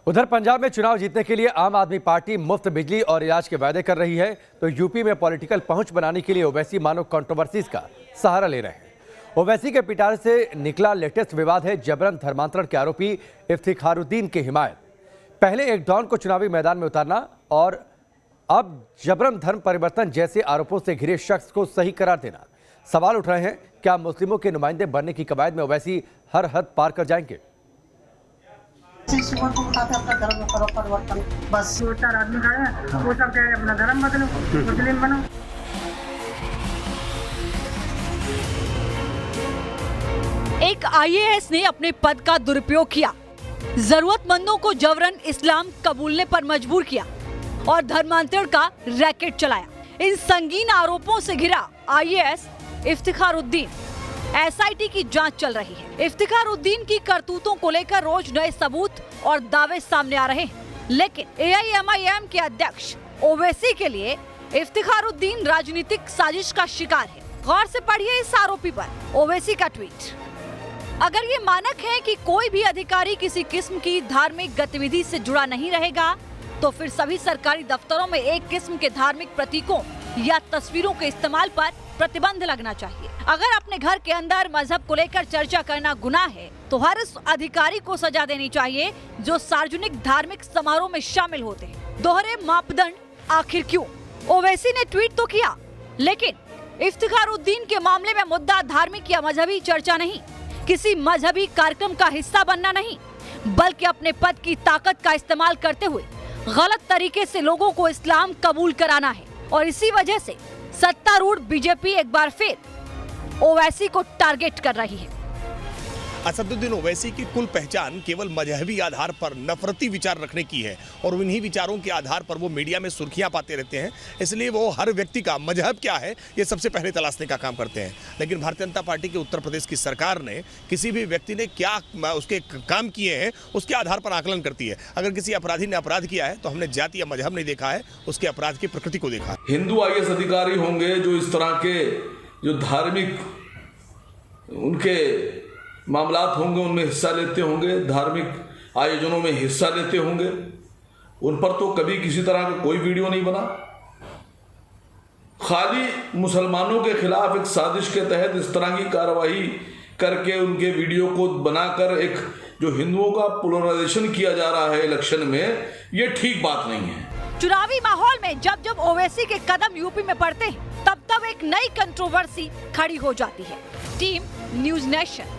उधर पंजाब में चुनाव जीतने के लिए आम आदमी पार्टी मुफ्त बिजली और इलाज के वायदे कर रही है, तो यूपी में पॉलिटिकल पहुंच बनाने के लिए ओवैसी मानो कंट्रोवर्सीज का सहारा ले रहे हैं। ओवैसी के पिटारे से निकला लेटेस्ट विवाद है जबरन धर्मांतरण के आरोपी इफ्तिखारुद्दीन की हिमायत। पहले एक डॉन को चुनावी मैदान में उतारना और अब जबरन धर्म परिवर्तन जैसे आरोपों से घिरे शख्स को सही करार देना। सवाल उठ रहे हैं, क्या मुस्लिमों के नुमाइंदे बनने की कवायद में ओवैसी हर हद पार कर जाएंगे? को बताते अपना धर्म करो परिवर्तन, बस 2-4 आदमी खड़े हैं, वो सब कह रहे अपना धर्म बदलो, मुस्लिम बनो। एक आईएएस ने अपने पद का दुरुपयोग किया, जरूरतमंदों को जबरन इस्लाम कबूलने पर मजबूर किया और धर्मांतरण का रैकेट चलाया। इन संगीन आरोपों से घिरा आईएएस इफ्तिखारुद्दीन। एसआईटी की जांच चल रही है। इफ्तिखारुद्दीन की करतूतों को लेकर रोज नए सबूत और दावे सामने आ रहे हैं, लेकिन एआईएमआईएम के अध्यक्ष ओवैसी के लिए इफ्तिखारुद्दीन राजनीतिक साजिश का शिकार है। गौर से पढ़िए इस आरोपी पर ओवैसी का ट्वीट। अगर ये मानक है कि कोई भी अधिकारी किसी किस्म की धार्मिक गतिविधि से जुड़ा नहीं रहेगा, तो फिर सभी सरकारी दफ्तरों में एक किस्म के धार्मिक प्रतीकों या तस्वीरों के इस्तेमाल पर प्रतिबंध लगना चाहिए। अगर अपने घर के अंदर मजहब को लेकर चर्चा करना गुनाह है, तो हर उस अधिकारी को सजा देनी चाहिए जो सार्वजनिक धार्मिक समारोह में शामिल होते हैं। दोहरे मापदंड आखिर क्यों? ओवैसी ने ट्वीट तो किया, लेकिन इफ्तिखारुद्दीन के मामले में मुद्दा धार्मिक या मजहबी चर्चा नहीं, किसी मजहबी कार्यक्रम का हिस्सा बनना नहीं, बल्कि अपने पद की ताकत का इस्तेमाल करते हुए गलत तरीके से लोगों को इस्लाम कबूल कराना है। और इसी वजह से सत्तारूढ़ बीजेपी एक बार फिर ओवैसी को टारगेट कर रही है। असदुद्दीन ओवैसी की कुल पहचान केवल मजहबी आधार पर नफरती विचार रखने की है और उन्हीं विचारों के आधार पर वो मीडिया में सुर्खियां पाते रहते हैं। इसलिए वो हर व्यक्ति का मजहब क्या है ये सबसे पहले तलाशने का काम करते हैं। लेकिन भारतीय जनता पार्टी की उत्तर प्रदेश की सरकार ने किसी भी व्यक्ति ने क्या उसके काम किए हैं उसके आधार पर आकलन करती है। अगर किसी अपराधी ने अपराध किया है तो हमने जाति या मजहब नहीं देखा है, उसके अपराध की प्रकृति को देखा। हिंदू आईएएस अधिकारी होंगे जो इस तरह के जो धार्मिक उनके मामलात होंगे उनमें हिस्सा लेते होंगे, धार्मिक आयोजनों में हिस्सा लेते होंगे, उन पर तो कभी किसी तरह का कोई वीडियो नहीं बना। खाली मुसलमानों के खिलाफ एक साजिश के तहत इस तरह की कार्रवाई करके उनके वीडियो को बनाकर एक जो हिंदुओं का पोलराइजेशन किया जा रहा है इलेक्शन में, ये ठीक बात नहीं है। चुनावी माहौल में जब जब ओवैसी के कदम यूपी में पड़ते हैं, तब तब एक नई कंट्रोवर्सी खड़ी हो जाती है। Team news nation.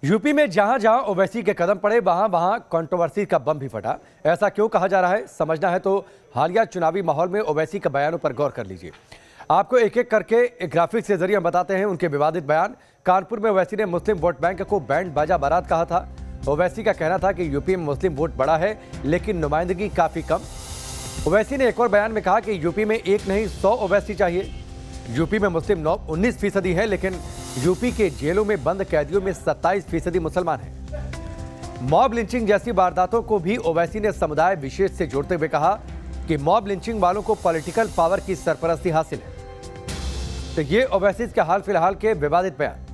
यूपी में जहां जहां ओवैसी के कदम पड़े वहां वहां कंट्रोवर्सी का बम भी फटा। ऐसा क्यों कहा जा रहा है, समझना है तो हालिया चुनावी माहौल में ओवैसी के बयानों पर गौर कर लीजिए। आपको एक एक करके एक ग्राफिक्स के जरिए हम बताते हैं उनके विवादित बयान। कानपुर में ओवैसी ने मुस्लिम वोट बैंक को बैंड बाजा बारात कहा था। ओवैसी का कहना था कि यूपी में मुस्लिम वोट बड़ा है लेकिन नुमाइंदगी काफी कम। ओवैसी ने एक और बयान में कहा कि यूपी में एक नहीं 100 ओवैसी चाहिए। यूपी में मुस्लिम 19% है, लेकिन यूपी के जेलों में बंद कैदियों में 27% मुसलमान हैं। मॉब लिंचिंग जैसी वारदातों को भी ओवैसी ने समुदाय विशेष से जोड़ते हुए कहा कि मॉब लिंचिंग वालों को पॉलिटिकल पावर की सरपरस्ती हासिल है। तो ये ओवैसी के हाल फिलहाल के विवादित बयान।